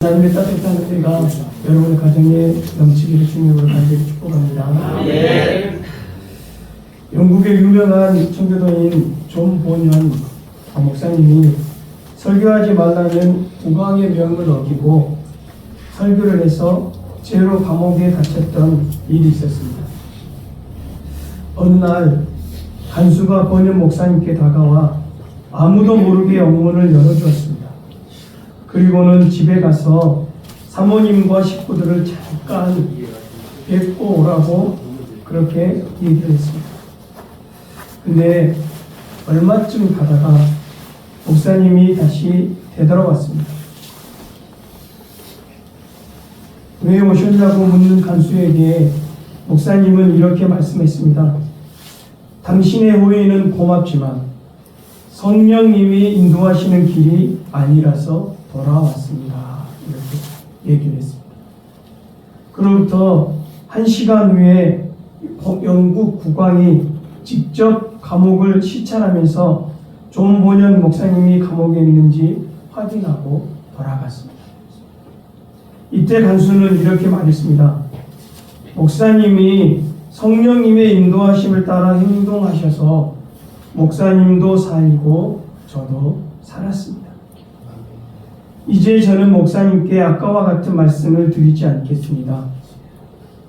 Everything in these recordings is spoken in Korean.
하나님의 따뜻한 은혜가 여러분의 가정에 넘치기를 주님으로 간절히 축복합니다. 영국의 유명한 청교도인 존 보년 목사님이 설교하지 말라는 국왕의 명을 어기고 설교를 해서 죄로 감옥에 갇혔던 일이 있었습니다. 어느 날 간수가 보년 목사님께 다가와 아무도 모르게 영문을 열어주었습니다. 그리고는 집에 가서 사모님과 식구들을 잠깐 뵙고 오라고 그렇게 얘기를 했습니다. 근데 얼마쯤 가다가 목사님이 다시 되돌아왔습니다. 왜 오셨냐고 묻는 간수에게 목사님은 이렇게 말씀했습니다. 당신의 호의는 고맙지만 성령님이 인도하시는 길이 아니라서 돌아왔습니다. 이렇게 얘기를 했습니다. 그로부터 1시간 후에 영국 국왕이 직접 감옥을 시찰하면서 존 보년 목사님이 감옥에 있는지 확인하고 돌아갔습니다. 이때 간수는 이렇게 말했습니다. 목사님이 성령님의 인도하심을 따라 행동하셔서 목사님도 살고 저도 살았습니다. 이제 저는 목사님께 아까와 같은 말씀을 드리지 않겠습니다.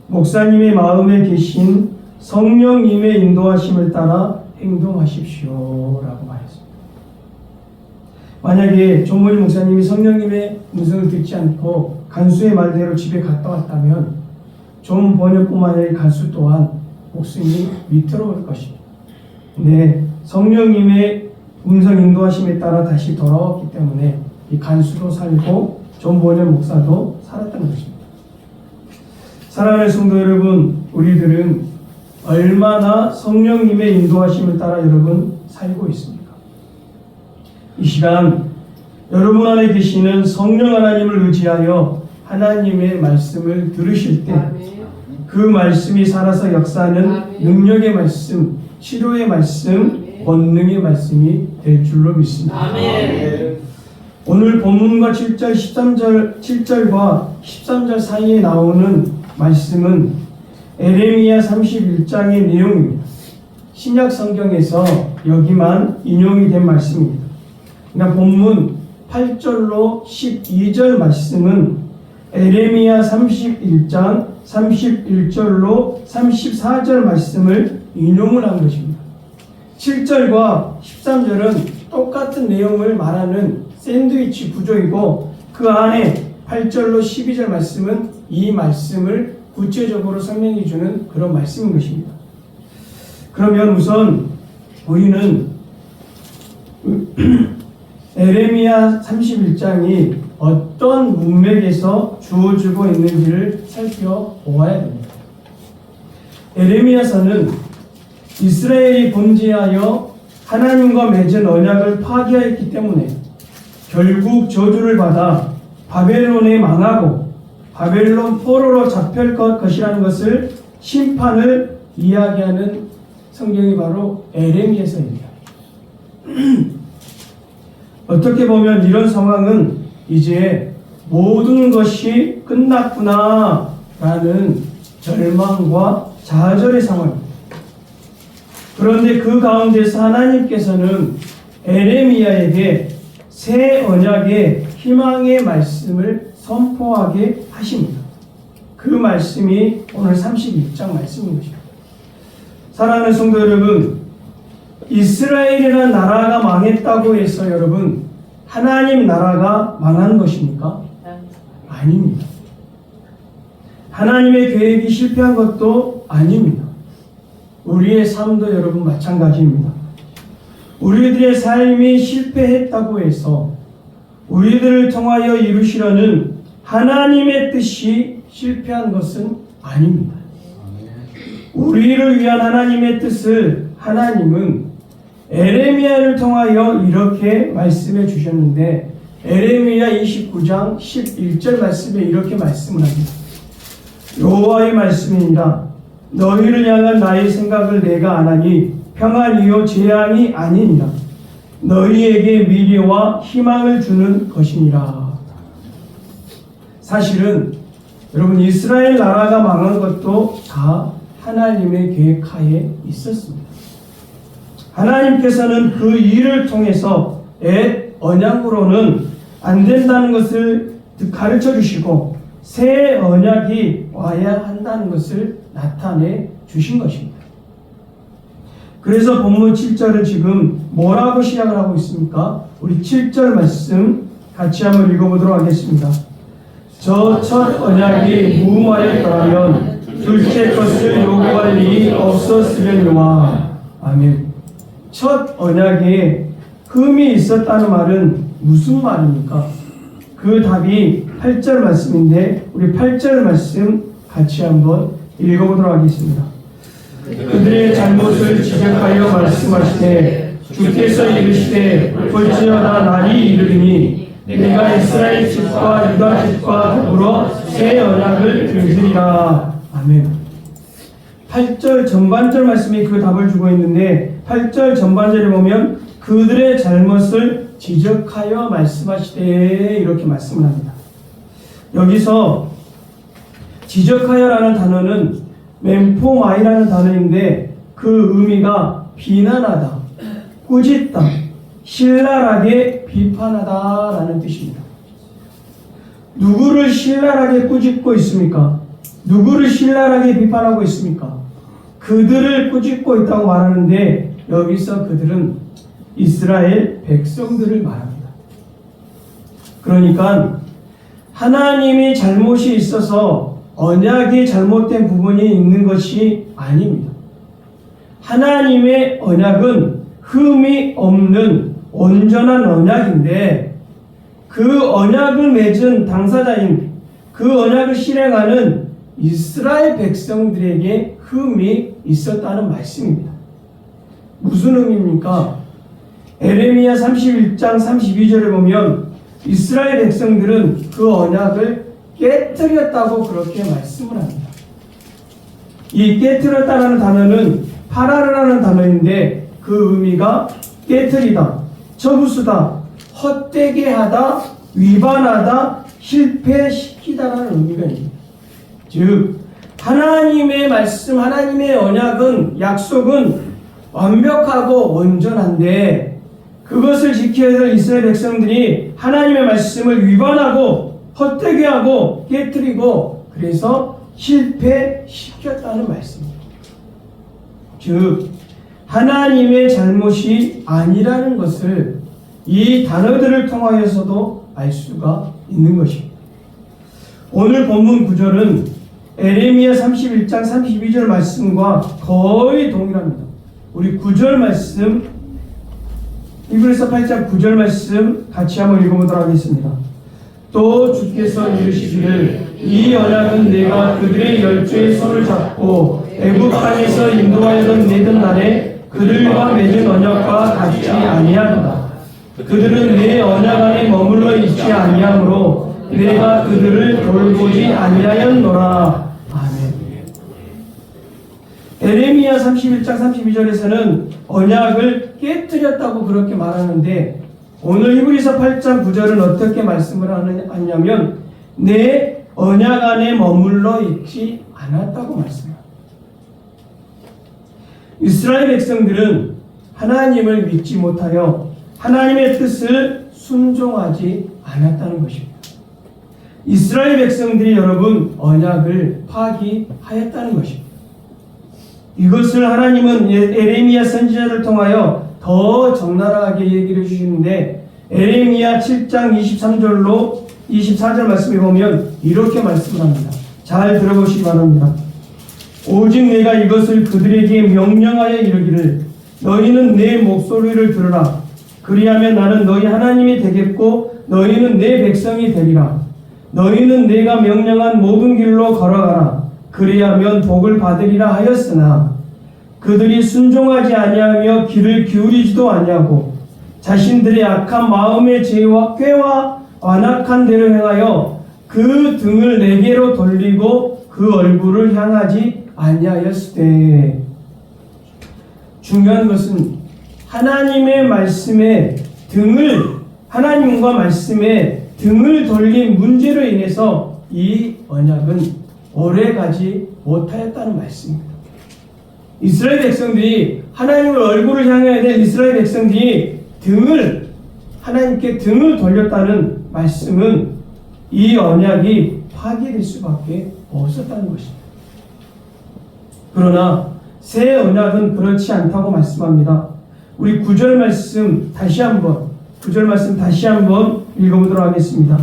목사님의 마음에 계신 성령님의 인도하심을 따라 행동하십시오 라고 말했습니다. 만약에 존보니 목사님이 성령님의 음성을 듣지 않고 간수의 말대로 집에 갔다 왔다면 존 번역뿐만 아니라 간수 또한 목숨이 위태로울 것입니다. 근데 성령님의 음성 인도하심에 따라 다시 돌아왔기 때문에 이 간수도 살고 존 보년 목사도 살았던 것입니다. 사랑하는 성도 여러분, 우리들은 얼마나 성령님의 인도하심을 따라 여러분 살고 있습니까? 이 시간 여러분 안에 계시는 성령 하나님을 의지하여 하나님의 말씀을 들으실 때 그 말씀이 살아서 역사하는 능력의 말씀, 치료의 말씀, 권능의 말씀이 될 줄로 믿습니다. 아멘. 오늘 본문과 7절과 13절 사이에 나오는 말씀은 에레미야 31장의 내용입니다. 신약 성경에서 여기만 인용이 된 말씀입니다. 그러나 본문 8절로 12절 말씀은 에레미야 31장 31절로 34절 말씀을 인용을 한 것입니다. 7절과 13절은 똑같은 내용을 말하는 샌드위치 구조이고 그 안에 8절로 12절 말씀은 이 말씀을 구체적으로 설명해 주는 그런 말씀인 것입니다. 그러면 우선 우리는 에레미야 31장이 어떤 문맥에서 주어지고 있는지를 살펴보아야 됩니다. 에레미야서는 이스라엘이 범죄하여 하나님과 맺은 언약을 파기하였기 때문에 결국 저주를 받아 바벨론에 망하고 바벨론 포로로 잡힐 것이라는 것을 심판을 이야기하는 성경이 바로 에레미야서입니다. 어떻게 보면 이런 상황은 이제 모든 것이 끝났구나 라는 절망과 좌절의 상황입니다. 그런데 그 가운데서 하나님께서는 에레미야에게 새 언약의 희망의 말씀을 선포하게 하십니다. 그 말씀이 오늘 32장 말씀인 것입니다. 사랑하는 성도 여러분, 이스라엘이라는 나라가 망했다고 해서 여러분 하나님 나라가 망한 것입니까? 아닙니다. 하나님의 계획이 실패한 것도 아닙니다. 우리의 삶도 여러분 마찬가지입니다. 우리들의 삶이 실패했다고 해서 우리들을 통하여 이루시려는 하나님의 뜻이 실패한 것은 아닙니다. 우리를 위한 하나님의 뜻을 하나님은 에레미야를 통하여 이렇게 말씀해 주셨는데 에레미야 29장 11절 말씀에 이렇게 말씀을 합니다. 여호와의 말씀이니라 너희를 향한 나의 생각을 내가 아나니 평안이요 재앙이 아니니라 너희에게 미래와 희망을 주는 것이니라. 사실은 여러분 이스라엘 나라가 망한 것도 다 하나님의 계획하에 있었습니다. 하나님께서는 그 일을 통해서 옛 언약으로는 안 된다는 것을 가르쳐 주시고 새 언약이 와야 한다는 것을 나타내 주신 것입니다. 그래서 본문 7절은 지금 뭐라고 시작을 하고 있습니까? 우리 7절 말씀 같이 한번 읽어보도록 하겠습니다. 저 첫 언약이 무마였더라면 둘째 것을 요구할 일이 없었으려니와. 아멘. 첫 언약에 흠이 있었다는 말은 무슨 말입니까? 그 답이 8절 말씀인데 우리 8절 말씀 같이 한번 읽어보도록 하겠습니다. 그들의 잘못을 지적하여 말씀하시되 주께서 이르시되 볼지어다 날이 이르리니 내가 이스라엘 집과 유다 집과 더불어 새 언약을 맺으리라. 아멘. 8절 전반절 말씀이 그 답을 주고 있는데 8절 전반절에 보면 그들의 잘못을 지적하여 말씀하시되 이렇게 말씀을 합니다. 여기서 지적하여라는 단어는 멘포마이라는 단어인데 그 의미가 비난하다, 꾸짖다, 신랄하게 비판하다라는 뜻입니다. 누구를 신랄하게 꾸짖고 있습니까? 누구를 신랄하게 비판하고 있습니까? 그들을 꾸짖고 있다고 말하는데 여기서 그들은 이스라엘 백성들을 말합니다. 그러니까 하나님이 잘못이 있어서 언약이 잘못된 부분이 있는 것이 아닙니다. 하나님의 언약은 흠이 없는 온전한 언약인데 그 언약을 맺은 당사자인 그 언약을 실행하는 이스라엘 백성들에게 흠이 있었다는 말씀입니다. 무슨 의미입니까? 에레미야 31장 32절에 보면 이스라엘 백성들은 그 언약을 깨뜨렸다고 그렇게 말씀을 합니다. 이 깨뜨렸다라는 단어는 파라르라는 단어인데 그 의미가 깨뜨리다, 저부수다, 헛되게 하다, 위반하다, 실패시키다라는 의미가 있습니다. 즉 하나님의 말씀, 하나님의 언약은, 약속은 완벽하고 온전한데 그것을 지키기 위해서 이스라엘 백성들이 하나님의 말씀을 위반하고 헛되게 하고 깨뜨리고 그래서 실패시켰다는 말씀입니다. 즉 하나님의 잘못이 아니라는 것을 이 단어들을 통하여서도 알 수가 있는 것입니다. 오늘 본문 구절은 에레미야 31장 32절 말씀과 거의 동일합니다. 우리 9절 말씀, 히브리서 8장 9절 말씀 같이 한번 읽어보도록 하겠습니다. 또 주께서 이르시기를 이 언약은 내가 그들의 열조의 손을 잡고 애굽 땅에서 인도하여던 내던 날에 그들과 맺은 언약과 같지 아니하도다. 그들은 내 언약 안에 머물러 있지 아니하므로 내가 그들을 돌보지 아니하였노라. 아멘. 에레미야 31장 32절에서는 언약을 깨뜨렸다고 그렇게 말하는데 오늘 히브리서 8장 9절은 어떻게 말씀을 하냐면 내 언약 안에 머물러 있지 않았다고 말씀합니다. 이스라엘 백성들은 하나님을 믿지 못하여 하나님의 뜻을 순종하지 않았다는 것입니다. 이스라엘 백성들이 여러분 언약을 파기하였다는 것입니다. 이것을 하나님은 에레미야 선지자를 통하여 더 적나라하게 얘기를 해주시는데 에레미야 7장 23절로 24절 말씀에 보면 이렇게 말씀합니다. 잘 들어보시기 바랍니다. 오직 내가 이것을 그들에게 명령하여 이르기를 너희는 내 목소리를 들으라. 그리하면 나는 너희 하나님이 되겠고 너희는 내 백성이 되리라. 너희는 내가 명령한 모든 길로 걸어가라. 그리하면 복을 받으리라 하였으나 그들이 순종하지 아니하며 귀를 기울이지도 아니하고 자신들의 악한 마음의 죄와 꾀와 완악한 대로 행하여 그 등을 내게로 돌리고 그 얼굴을 향하지 아니하였으되. 중요한 것은 하나님의 말씀에 등을, 하나님과 말씀에 등을 돌린 문제로 인해서 이 언약은 오래가지 못하였다는 말씀입니다. 이스라엘 백성들이 하나님의 얼굴을 향해야 될 이스라엘 백성들이 하나님께 등을 돌렸다는 말씀은 이 언약이 파괴될 수밖에 없었다는 것입니다. 그러나 새 언약은 그렇지 않다고 말씀합니다. 우리 9절 말씀 다시 한번 읽어보도록 하겠습니다.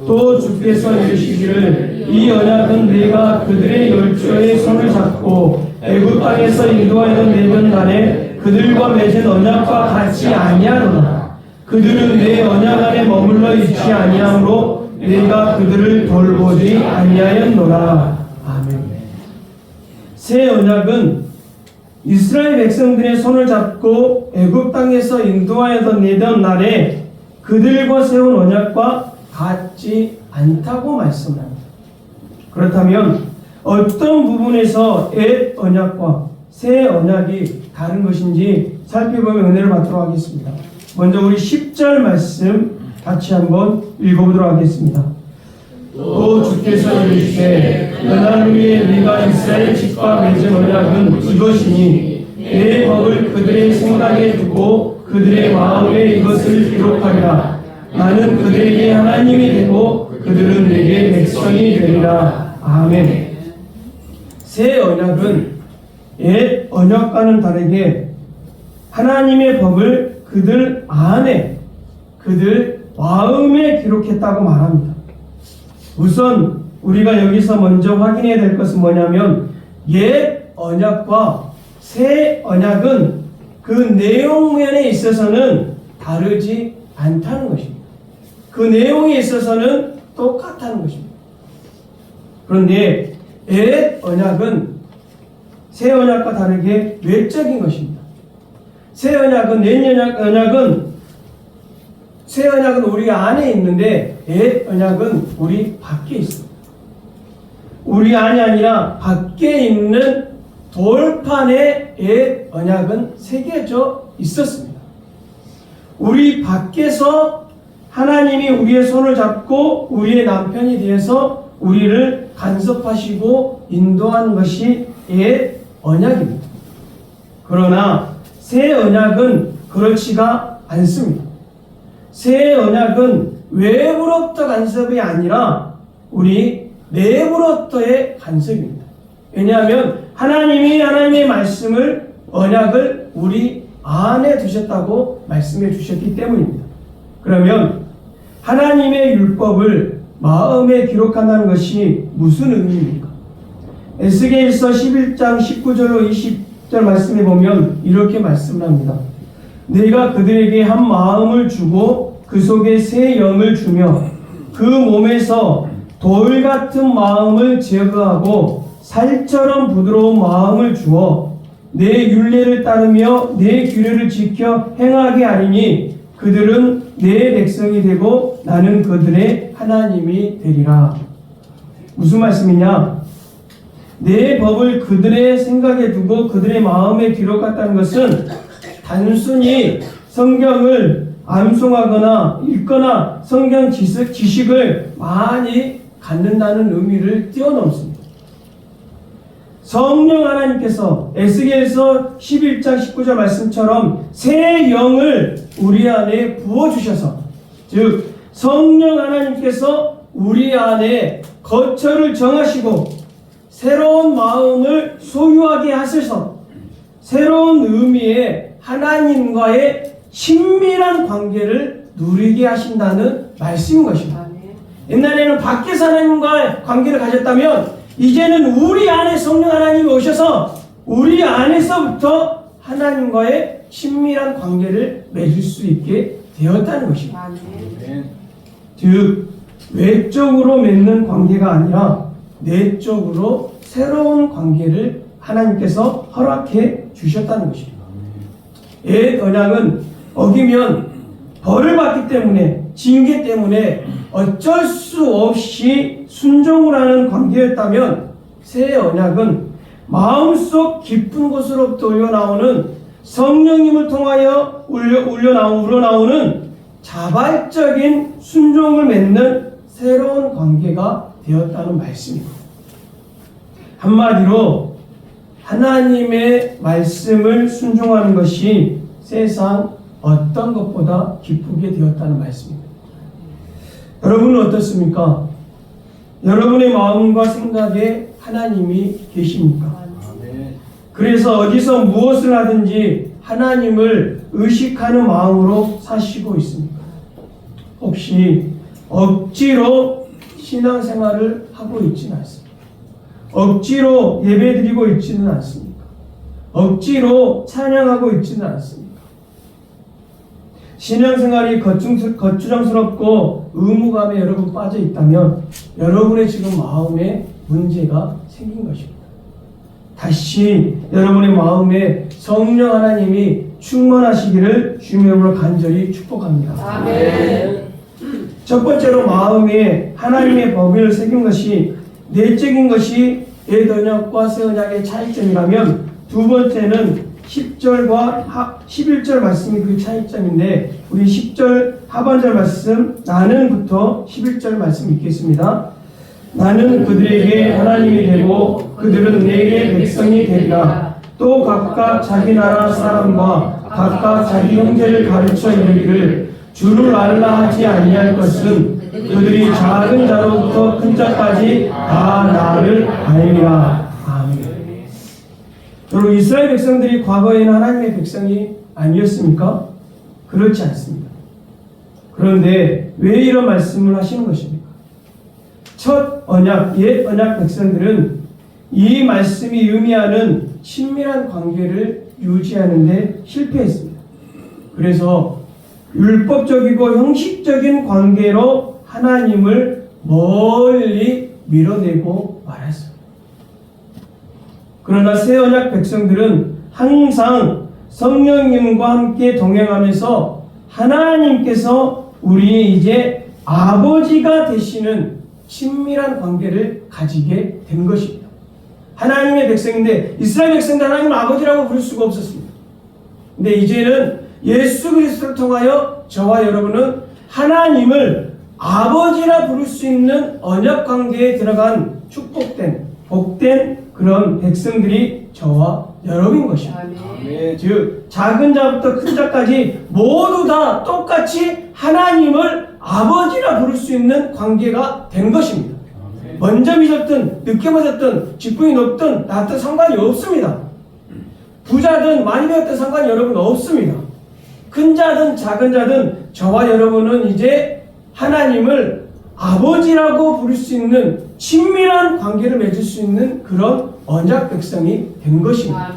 또 주께서 이르시기를 이 언약은 내가 그들의 열조의 손을 잡고 애굽 땅에서 인도하여 내던 날에 그들과 맺은 언약과 같이 아니하노라. 그들은 내 언약 안에 머물러 있지 아니하므로 내가 그들을 돌보지 아니하였노라. 아멘. 새 언약은 이스라엘 백성들의 손을 잡고 애굽 땅에서 인도하여 내던 날에 그들과 세운 언약과 같지 않다고 말씀합니다. 그렇다면 어떤 부분에서 옛 언약과 새 언약이 다른 것인지 살펴보면 은혜를 받도록 하겠습니다. 먼저 우리 10절 말씀 같이 한번 읽어보도록 하겠습니다. 또 주께서 이르시되 너날 위에 네가 이스라엘 집과 맺은 언약은 이것이니 내 법을 그들의 생각에 두고 그들의 마음에 이것을 기록하리라. 나는 그들에게 하나님이 되고 그들은 내게 백성이 되리라. 아멘. 새 언약은 옛 언약과는 다르게 하나님의 법을 그들 안에, 그들 마음에 기록했다고 말합니다. 우선 우리가 여기서 먼저 확인해야 될 것은 뭐냐면 옛 언약과 새 언약은 그 내용면에 있어서는 다르지 않다는 것입니다. 그 내용에 있어서는 똑같다는 것입니다. 그런데 옛 언약은 새 언약과 다르게 외적인 것입니다. 새 언약은 우리 안에 있는데 옛 언약은 우리 밖에 있습니다. 우리 안이 아니라 밖에 있는 돌판에 옛 언약은 새겨져 있었습니다. 우리 밖에서 하나님이 우리의 손을 잡고 우리의 남편이 되어서 우리를 간섭하시고 인도하는 것이 옛 언약입니다. 그러나 새 언약은 그렇지가 않습니다. 새 언약은 외부로부터 간섭이 아니라 우리 내부로부터의 간섭입니다. 왜냐하면 하나님이 하나님의 말씀을, 언약을 우리 안에 두셨다고 말씀해 주셨기 때문입니다. 그러면 하나님의 율법을 마음에 기록한다는 것이 무슨 의미입니까? 에스겔서 11장 19절로 20절 말씀에 보면 이렇게 말씀을 합니다. 내가 그들에게 한 마음을 주고 그 속에 새 영을 주며 그 몸에서 돌 같은 마음을 제거하고 살처럼 부드러운 마음을 주어 내 율례를 따르며 내 규례를 지켜 행하게 하리니 그들은 내 백성이 되고 나는 그들의 하나님이 되리라. 무슨 말씀이냐? 내 법을 그들의 생각에 두고 그들의 마음에 기록했다는 것은 단순히 성경을 암송하거나 읽거나 성경 지식을 많이 갖는다는 의미를 뛰어넘습니다. 성령 하나님께서 에스겔서 11장 19절 말씀처럼 새 영을 우리 안에 부어주셔서, 즉 성령 하나님께서 우리 안에 거처를 정하시고 새로운 마음을 소유하게 하셔서 새로운 의미의 하나님과의 친밀한 관계를 누리게 하신다는 말씀인 것입니다. 옛날에는 밖에서 하나님과 관계를 가졌다면 이제는 우리 안에 성령 하나님이 오셔서 우리 안에서부터 하나님과의 친밀한 관계를 맺을 수 있게 되었다는 것입니다. 즉 외적으로 맺는 관계가 아니라 내적으로 새로운 관계를 하나님께서 허락해 주셨다는 것입니다. 옛 언약은 어기면 벌을 받기 때문에, 징계 때문에 어쩔 수 없이 순종을 하는 관계였다면 새 언약은 마음속 깊은 곳으로부터 우러나오는 성령님을 통하여 우러나오는 자발적인 순종을 맺는 새로운 관계가 되었다는 말씀입니다. 한마디로 하나님의 말씀을 순종하는 것이 세상 어떤 것보다 기쁘게 되었다는 말씀입니다. 여러분은 어떻습니까? 여러분의 마음과 생각에 하나님이 계십니까? 그래서 어디서 무엇을 하든지 하나님을 의식하는 마음으로 사시고 있습니까? 혹시 억지로 신앙생활을 하고 있지는 않습니까? 억지로 예배드리고 있지는 않습니까? 억지로 찬양하고 있지는 않습니까? 신앙생활이 거추장스럽고 의무감에 여러분 빠져 있다면 여러분의 지금 마음에 문제가 생긴 것입니다. 다시 여러분의 마음에 성령 하나님이 충만하시기를 주님의 이름으로 간절히 축복합니다. 아멘. 첫 번째로 마음에 하나님의 법을 새긴 것이 내적인 것이 옛 언약과 새 언약의 차이점이라면, 두 번째는 10절과 11절 말씀이 그 차이점인데, 우리 10절 하반절 말씀 나는부터 11절 말씀 읽겠습니다. 나는 그들에게 하나님이 되고 그들은 내게 백성이 되리라. 또 각각 자기 나라 사람과 각각 자기 형제를 가르쳐 이르기를 주를 알라 하지 아니할 것은 그들이 작은 자로부터 큰 자까지 다 나를 알리라. 아멘. 여러분, 이스라엘 백성들이 과거에는 하나님의 백성이 아니었습니까? 그렇지 않습니다. 그런데 왜 이런 말씀을 하시는 것입니까? 첫 언약, 옛 언약 백성들은 이 말씀이 의미하는 친밀한 관계를 유지하는 데 실패했습니다. 그래서 율법적이고 형식적인 관계로 하나님을 멀리 밀어내고 말았습니다. 그러나 새 언약 백성들은 항상 성령님과 함께 동행하면서 하나님께서 우리의 이제 아버지가 되시는 친밀한 관계를 가지게 된 것입니다. 하나님의 백성인데 이스라엘 백성들 하나님을 아버지라고 부를 수가 없었습니다. 근데 이제는 예수 그리스도를 통하여 저와 여러분은 하나님을 아버지라 부를 수 있는 언약 관계에 들어간 축복된, 복된 그런 백성들이 저와 여러분인 것입니다. 아멘. 즉 작은 자부터 큰 자까지 모두 다 똑같이 하나님을 아버지라 부를 수 있는 관계가 된 것입니다. 먼저 믿었든 늦게 믿었든 직분이 높든 낮든 상관이 없습니다. 부자든 많이 배웠든 상관이 여러분 없습니다. 큰 자든 작은 자든 저와 여러분은 이제 하나님을 아버지라고 부를 수 있는 친밀한 관계를 맺을 수 있는 그런 언약 백성이 된 것입니다.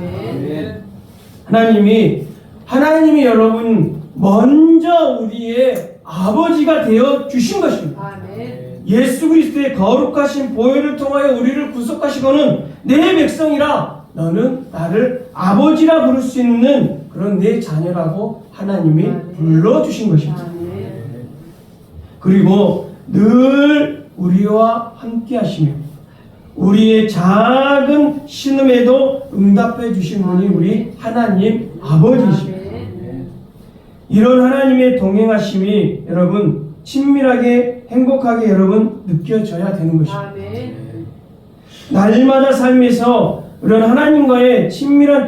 아멘. 하나님이 여러분 먼저 우리의 아버지가 되어 주신 것입니다. 아멘. 예수 그리스도의 거룩하신 보혈을 통하여 우리를 구속하시고는 내 백성이라 너는 나를 아버지라 부를 수 있는 그런 내 자녀라고 하나님이 불러주신 것입니다. 아멘. 그리고 늘 우리와 함께 하시며 우리의 작은 신음에도 응답해 주신 분이 우리 하나님 아버지이십니다. 이런 하나님의 동행하심이 여러분 친밀하게 행복하게 여러분 느껴져야 되는 것입니다. 아멘. 날마다 삶에서 이런 하나님과의 친밀한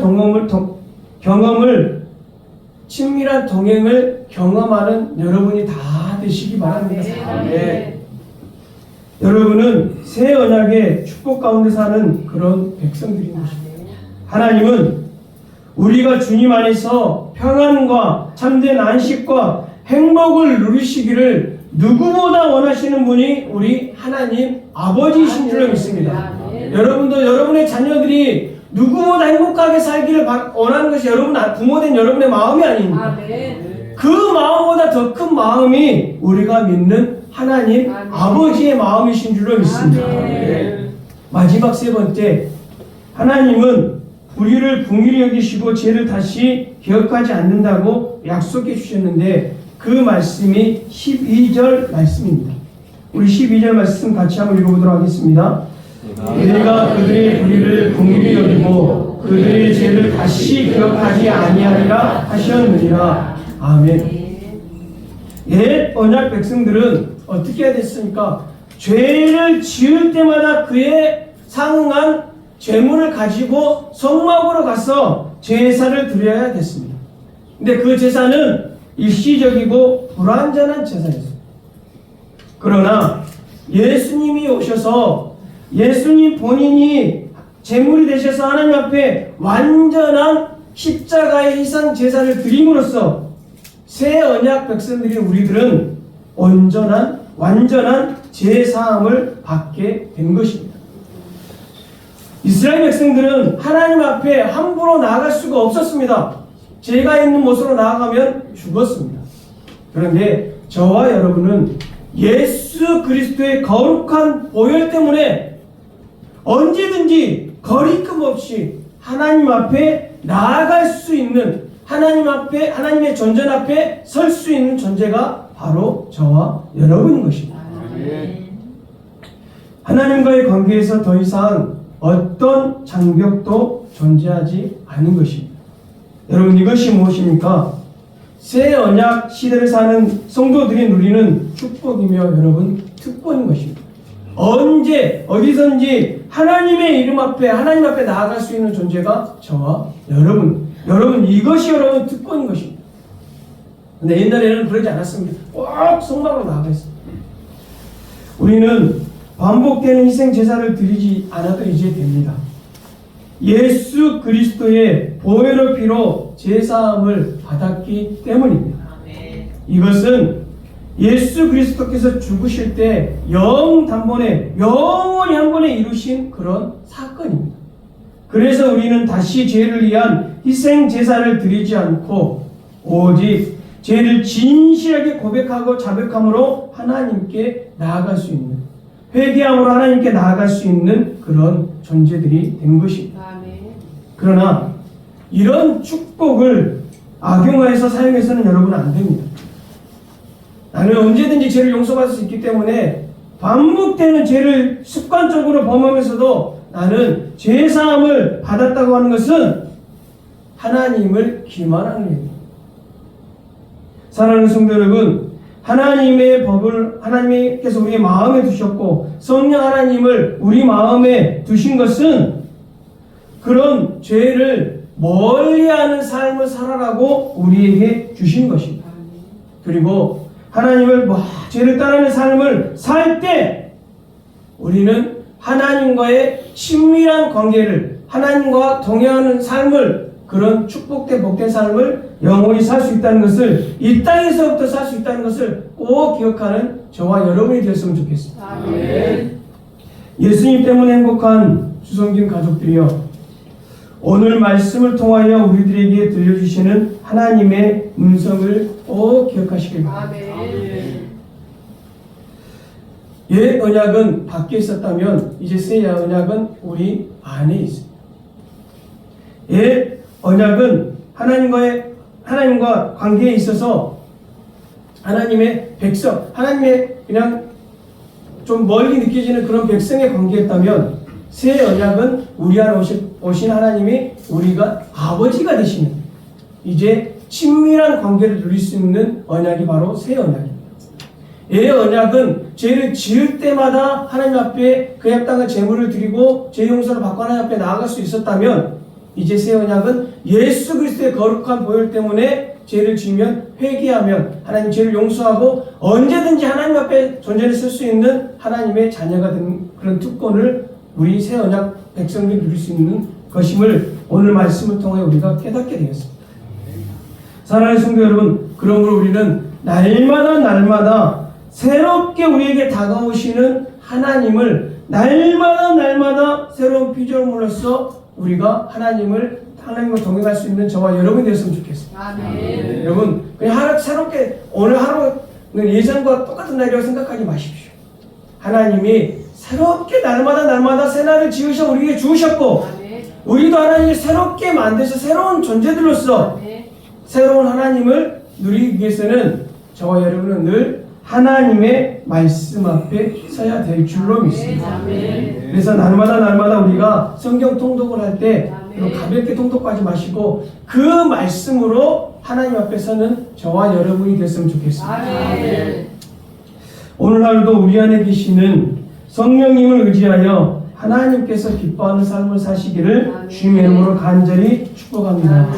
친밀한 동행을 경험하는 여러분이 다 되시기 바랍니다. 아멘. 여러분은 새 언약의 축복 가운데 사는 그런 백성들인 것입니다. 하나님은 우리가 주님 안에서 평안과 참된 안식과 행복을 누리시기를 누구보다 원하시는 분이 우리 하나님 아버지이신 줄로 믿습니다. 여러분도 여러분의 자녀들이 누구보다 행복하게 살기를 원하는 것이 여러분 부모된 여러분의 마음이 아닙니까? 그 마음보다 더 큰 마음이 우리가 믿는 하나님 아버지의 마음이신 줄로 믿습니다. 마지막 세 번째, 하나님은 우리를 긍휼히 여기시고 죄를 다시 기억하지 않는다고 약속해 주셨는데 그 말씀이 12절 말씀입니다. 우리 12절 말씀 같이 한번 읽어보도록 하겠습니다. 내가 그들의 불의를 긍휼히 여기고 그들의 죄를 다시 기억하지 아니하리라 하셨느니라. 아멘. 옛 언약 백성들은 어떻게 해야 됐습니까? 죄를 지을 때마다 그에 상응한 제물을 가지고 성막으로 가서 제사를 드려야 됐습니다. 근데 그 제사는 일시적이고 불완전한 제사였습니다. 그러나 예수님이 오셔서 예수님 본인이 제물이 되셔서 하나님 앞에 완전한 십자가의 희생 제사를 드림으로써 새 언약 백성들이 우리들은 완전한 제사함을 받게 된 것입니다. 이스라엘 백성들은 하나님 앞에 함부로 나아갈 수가 없었습니다. 죄가 있는 모습으로 나아가면 죽었습니다. 그런데 저와 여러분은 예수 그리스도의 거룩한 보혈 때문에 언제든지 거리낌 없이 하나님 앞에 나아갈 수 있는, 하나님의 존재 앞에 설 수 있는 존재가 바로 저와 여러분인 것입니다. 하나님과의 관계에서 더 이상 어떤 장벽도 존재하지 않은 것입니다. 여러분, 이것이 무엇입니까? 새 언약 시대를 사는 성도들이 누리는 축복이며 여러분 특권인 것입니다. 언제 어디선지 하나님의 이름 앞에, 하나님 앞에 나아갈 수 있는 존재가 저와 여러분 이것이 여러분 특권인 것입니다. 근데 옛날에는 그러지 않았습니다. 꼭 성막으로 나아가 있습니다. 우리는 반복되는 희생 제사를 드리지 않아도 이제 됩니다. 예수 그리스도의 보혈의 피로 제사함을 받았기 때문입니다. 이것은 예수 그리스도께서 죽으실 때 영원히 한 번에 이루신 그런 사건입니다. 그래서 우리는 다시 죄를 위한 희생 제사를 드리지 않고 오직 죄를 진실하게 고백하고 자백함으로 하나님께 나아갈 수 있는, 회개함으로 하나님께 나아갈 수 있는 그런 존재들이 된 것입니다. 그러나 이런 축복을 악용해서 사용해서는 여러분 안 됩니다. 나는 언제든지 죄를 용서받을 수 있기 때문에 반복되는 죄를 습관적으로 범하면서도 나는 죄사함을 받았다고 하는 것은 하나님을 기만하는 일입니다. 사랑하는 성도 여러분, 하나님의 법을 하나님께서 우리 마음에 두셨고 성령 하나님을 우리 마음에 두신 것은 그런 죄를 멀리하는 삶을 살아라고 우리에게 주신 것입니다. 그리고 하나님을 죄를 따르는 삶을 살 때 우리는 하나님과의 친밀한 관계를, 하나님과 동행하는 삶을, 그런 축복된 복된 삶을 영원히 살 수 있다는 것을, 이 땅에서부터 살 수 있다는 것을 꼭 기억하는 저와 여러분이 되었으면 좋겠습니다. 아멘. 예수님 때문에 행복한 주성진 가족들이여, 오늘 말씀을 통하여 우리들에게 들려주시는 하나님의 음성을 꼭 기억하시길 바랍니다. 옛 언약은 밖에 있었다면 이제 새 언약은 우리 안에 있습니다. 옛 언약은 하나님과 관계에 있어서 하나님의 백성, 하나님의 그냥 좀 멀리 느껴지는 그런 백성의 관계였다면, 새 언약은 우리 안에 오신 하나님이 우리가 아버지가 되시는, 이제 친밀한 관계를 누릴 수 있는 언약이 바로 새 언약입니다. 옛 언약은 죄를 지을 때마다 하나님 앞에 그 합당한 제물을 드리고 죄 용서를 받고 하나님 앞에 나아갈 수 있었다면, 이제 새 언약은 예수 그리스도의 거룩한 보혈 때문에 죄를 지으면 회개하면 하나님 죄를 용서하고 언제든지 하나님 앞에 존재를 쓸 수 있는 하나님의 자녀가 되는 그런 특권을 우리 새 언약 백성들이 누릴 수 있는 것임을 오늘 말씀을 통해 우리가 깨닫게 되었습니다. 사랑하는 성도 여러분, 그러므로 우리는 날마다 새롭게 우리에게 다가오시는 하나님을 날마다 새로운 피조물로서 우리가 하나님과 동행할 수 있는 저와 여러분이 되었으면 좋겠습니다. 아멘. 여러분, 그냥 새롭게 오늘 하루는 예전과 똑같은 날이라고 생각하지 마십시오. 하나님이 새롭게 날마다 새날을 지으셔 우리에게 주셨고, 아멘. 우리도 하나님이 새롭게 만드셔 새로운 존재들로서, 아멘. 새로운 하나님을 누리기 위해서는 저와 여러분은 늘 하나님의 말씀 앞에 서야 될 줄로 믿습니다. 아멘. 그래서 날마다 우리가 성경 통독을 할 때 가볍게 통독하지 마시고 그 말씀으로 하나님 앞에 서는 저와 여러분이 됐으면 좋겠습니다. 아멘. 오늘날도 우리 안에 계시는 성령님을 의지하여 하나님께서 기뻐하는 삶을 사시기를 주님의 이름으로 간절히 축복합니다.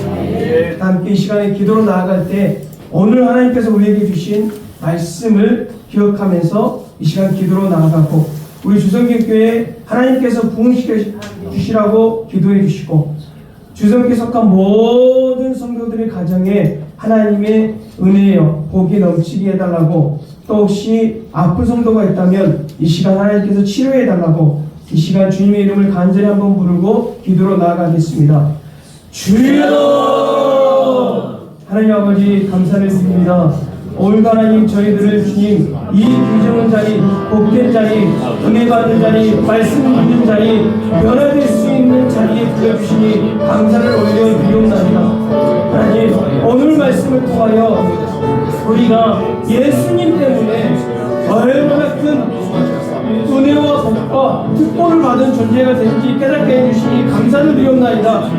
함께 이 시간에 기도로 나아갈 때 오늘 하나님께서 우리에게 주신 말씀을 기억하면서 이 시간 기도로 나아가고 우리 주성교회 하나님께서 부흥시켜 주시라고 기도해 주시고 주성교회 속한 모든 성도들의 가정에 하나님의 은혜여 복이 넘치게 해달라고 또 혹시 아픈 성도가 있다면 이 시간 하나님께서 치료해 달라고 이 시간 주님의 이름을 간절히 한번 부르고 기도로 나아가겠습니다. 주여! 하나님 아버지 감사를 드립니다. 오늘도 하나님 저희들을 주님 이 귀중한 자리, 복된 자리, 은혜 받는 자리, 말씀 듣는 자리, 변화될 수 있는 자리에 불러주시니 감사를 올려드리옵나이다. 하나님 오늘 말씀을 통하여 우리가 예수님 때문에 얼마나 큰 은혜와 복과 특권을 받은 존재가 되는지 깨닫게 해주시니 감사를 드리옵나이다.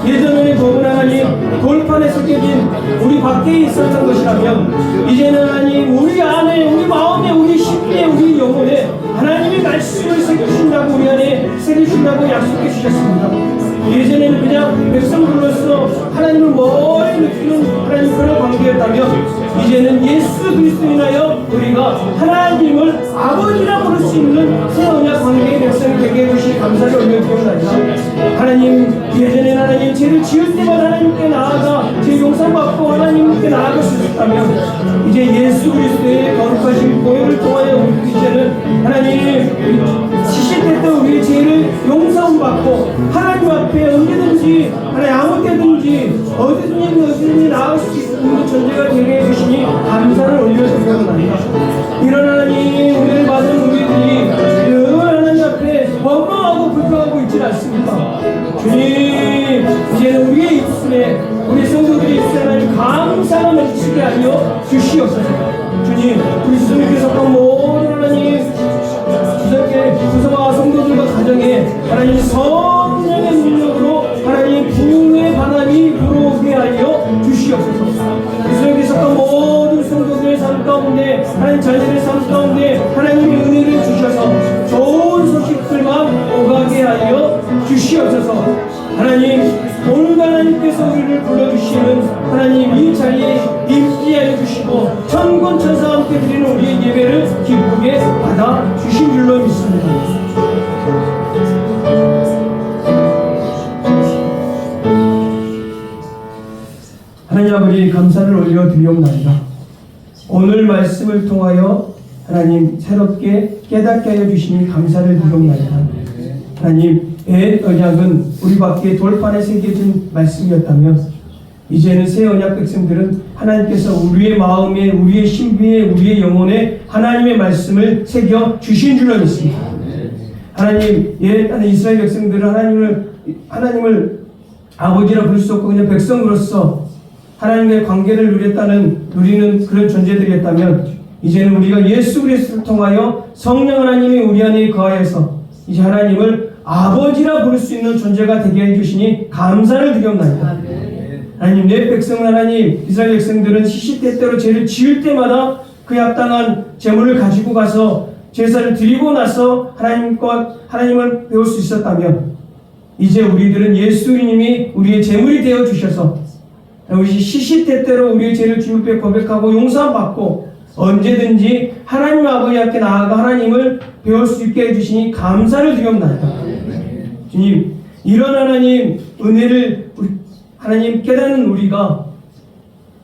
예전에 보은 하나님 돌판에 새겨진 우리 밖에 있었던 것이라면 이제는 하나님 우리 안에 우리 마음에 우리 심리에 우리 영혼에 하나님의 말씀을 새겨주신다고 우리 안에 새겨주신다고 약속해 주셨습니다. 예전에는 그냥 백성들로서 하나님을 멀리 느끼는 하나님 그런 관계였다면 이제는 예수 그리스도 인하여 우리가 하나님을 아버지라 부를 수 있는 새 언약 관계의 백성이 되게 해주시 감사를 올려드립니다. 하나님 예전에는 하나님 죄를 지을 때마다 하나님께 나아가 죄 용서받고 하나님께 나아갈 수 있었다면 이제 예수 그리스도의 거룩하신 보혈을 통하여 우리 이제는 하나님 시시때 때 우리의 죄를 용서받고 하나님 앞에 언제든지 하나님 아무 때든지 어디든지 나아갈 수 있는 존재가 되게 해주시니 감사를 올려드립니다. 이런 하나님 은혜를 받은 우리들이 늘 하나님 앞에 원망하고 불평하고 있지 않습니다. 주님 이제는 우리의 입술에 우리 성도들의 입술에 하나님 감사가 넘치게 하여 주시옵소서. 주님 우리 주님께서 모든 하나님 주님께 구성와 성도들과 가정에 하나님 성령의 능력으로 하나님 부흥의 바람이 불어오게 하여 주시옵소서. 주님께서 모든 성도들의 삶 가운데 하나님 자녀들의 삶 가운데 하나님의 은혜를 주셔서 좋은 소식들만 오가게 하여 주시옵소서. 하나님 오늘 하나님께서 우리를 불러주시는 하나님 이 자리에 임재하여 주시고 천군 천사와 함께 드리는 우리의 예배를 기쁘게 받아 주신 줄로 믿습니다. 하나님 아버지 감사를 올려드리옵나이다. 오늘 말씀을 통하여 하나님 새롭게 깨닫게 하여 주시니 감사를 드리옵나이다. 하나님 옛 언약은 우리 밖에 돌판에 새겨진 말씀이었다면 이제는 새 언약 백성들은 하나님께서 우리의 마음에 우리의 신비에 우리의 영혼에 하나님의 말씀을 새겨 주신 줄로 믿습니다. 하나님 옛 이스라엘 백성들은 하나님을 아버지라 부를 수 없고 그냥 백성으로서 하나님의 관계를 누리는 그런 존재들이었다면 이제는 우리가 예수 그리스도를 통하여 성령 하나님이 우리 안에 거하여서 이제 하나님을 아버지라 부를 수 있는 존재가 되게 해주시니 감사를 드리옵나이다. 하나님 내 백성은 하나님 이스라엘 백성들은 시시때때로 죄를 지을 때마다 그에 합당한 제물을 가지고 가서 제사를 드리고 나서 하나님을 배울 수 있었다면 이제 우리들은 예수님이 우리의 제물이 되어 주셔서 우리 시시때때로 우리의 죄를 주님 앞에 고백하고 용서받고 언제든지 하나님 아버지 앞에 나아가 하나님을 배울 수 있게 해주시니 감사를 드리옵나이다. 주님 이런 하나님 은혜를 하나님 깨닫는 우리가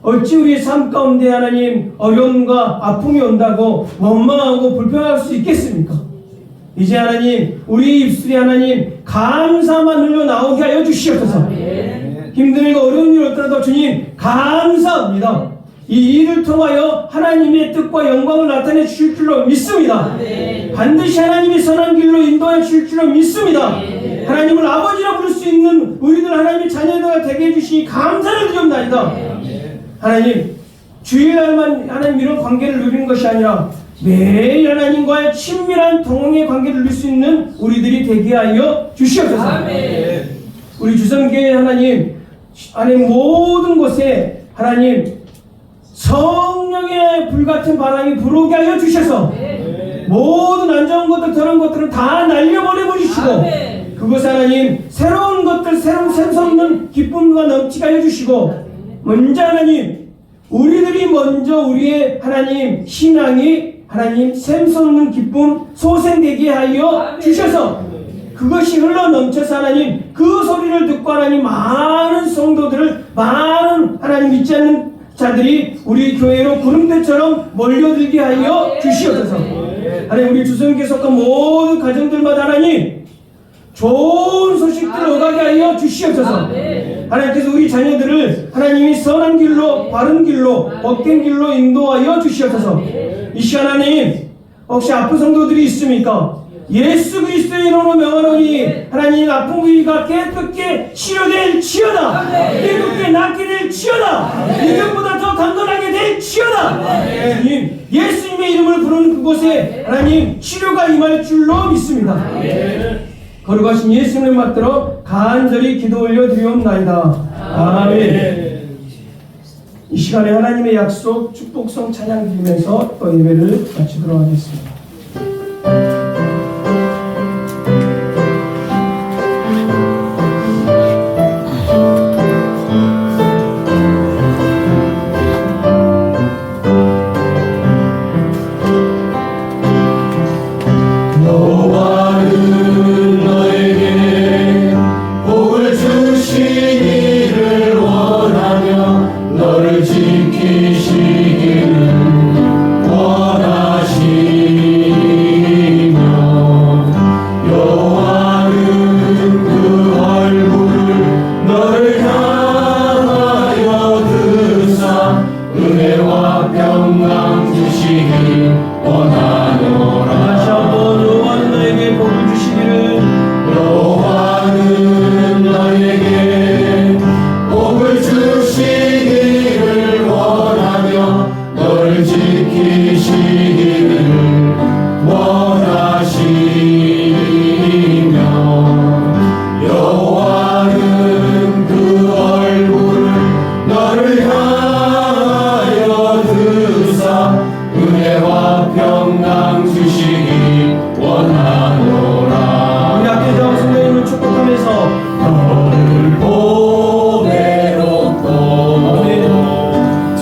어찌 우리의 삶 가운데 하나님 어려움과 아픔이 온다고 원망하고 불평할 수 있겠습니까? 이제 하나님 우리 입술에 하나님 감사만 흘러나오게 하여 주시옵소서. 힘든 일과 어려운 일 없더라도 주님 감사합니다. 이 일을 통하여 하나님의 뜻과 영광을 나타내 주실 줄로 믿습니다. 반드시 하나님의 선한 길로 인도해 주실 줄로 믿습니다. 하나님을 아버지라 부를 수 있는 우리들 하나님의 자녀들과 되게 해주시니 감사를 드립니다. 하나님 주일날만 하나님 이런 관계를 누리는 것이 아니라 매일 하나님과의 친밀한 동행의 관계를 누릴 수 있는 우리들이 되게 하여 주시옵소서. 우리 주성교회 하나님 모든 곳에 하나님 성령의 불같은 바람이 불어오게 하여 주셔서 모든 안 좋은 것들, 더러운 것들을 다 날려보내버리시고 아멘. 그것을 하나님 새로운 것들, 새로운 샘솟는 기쁨과 넘치게 해주시고 먼저 하나님 우리들이 먼저 우리의 하나님 신앙이 하나님 샘솟는 기쁨 소생되게 하여 주셔서 그것이 흘러 넘쳐서 하나님 그 소리를 듣고 하나님 많은 성도들을 많은 하나님 믿지 않는 자들이 우리 교회로 구름대처럼 몰려들게 하여 주시옵소서. 하나님 우리 주성교회 속한 모든 가정들마다 하나님 좋은 소식들을 오가게 하여 주시옵소서. 하나님께서 우리 자녀들을 하나님이 선한 길로 바른 길로 복된 길로 인도하여 주시옵소서. 이 시간 하나님 혹시 아픈 성도들이 있습니까? 예수 그리스도의 이름으로 명하노니 하나님 아픈 부위가 깨끗게 치료될지어다. 깨끗게 낫게 될지어다. 이전보다 더 강건하게 될지어다. 주님 예수님의 이름을 부르는 그곳에 하나님 치료가 임할 줄로 믿습니다. 거룩하신 예수님을 받들어 간절히 기도 올려드리옵나이다. 아멘. 이 시간에 하나님의 약속 축복성 찬양 드리면서 또 예배를 마치도록 하겠습니다. 여호와는 너에게 복을 주시기를 원하며 너를 지키시기를 원하시며 여호와는 그 얼굴을 너를 향하여 드사 은혜와 평강 주시기 원하노라. 다시 한번 여호와는 너에게 복을 주시기를 여호와는 너에게 복을 주시기를 원하며 너를 지키시기를 원하시며 여호와는 그 얼굴을 너를 향하여 드사 은혜와 평강 주시기 원하노라. 우리 앞에 서 성도님을 축복하면서 너를 보배롭고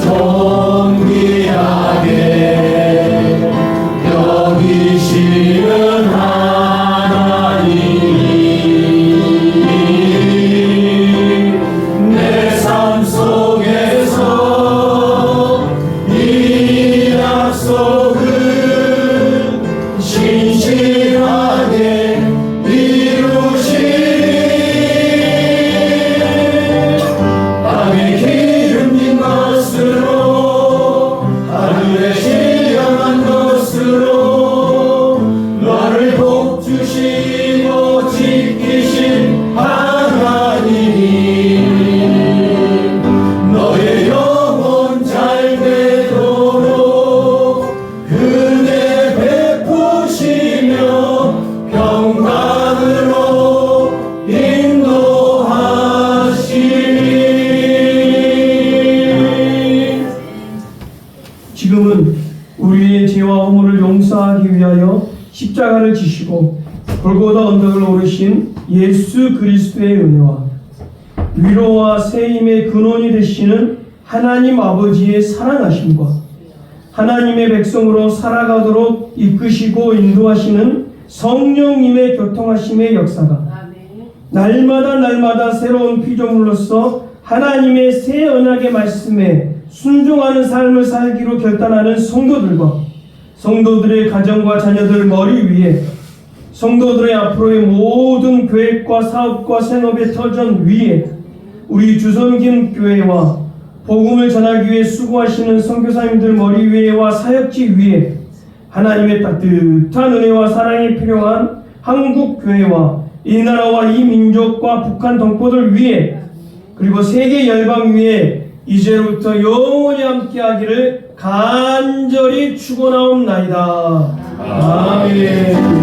존귀하게 여기시는 하나님 내 삶 속에서 이 약속을 신실하게 이루시리. 땅에 기름진 것으로 하늘에 신령한 것으로 너를 복주시고 지키신 하나님이 너의 영혼 잘 되도록 은혜 베푸시며 평강으로 인도하시리. 지금은 우리의 죄와 허물을 용서하기 위하여 십자가를 지시고 골고다 언덕을 오르신 예수 그리스도의 은혜와 위로와 세임의 근원이 되시는 하나님 아버지의 사랑하심과 하나님의 백성으로 살아가도록 이끄시고 인도하시는 성령님의 교통하심의 역사가 날마다 새로운 피조물로서 하나님의 새 언약의 말씀에 순종하는 삶을 살기로 결단하는 성도들과 성도들의 가정과 자녀들 머리 위에 성도들의 앞으로의 모든 계획과 사업과 생업의 터전 위에 우리 주선김 교회와 복음을 전하기 위해 수고하시는 선교사님들 머리 위에와 사역지 위에 하나님의 따뜻한 은혜와 사랑이 필요한 한국 교회와 이 나라와 이 민족과 북한 동포들 위에 그리고 세계 열방 위에 이제부터 영원히 함께하기를 간절히 축원하옵나이다. 아멘.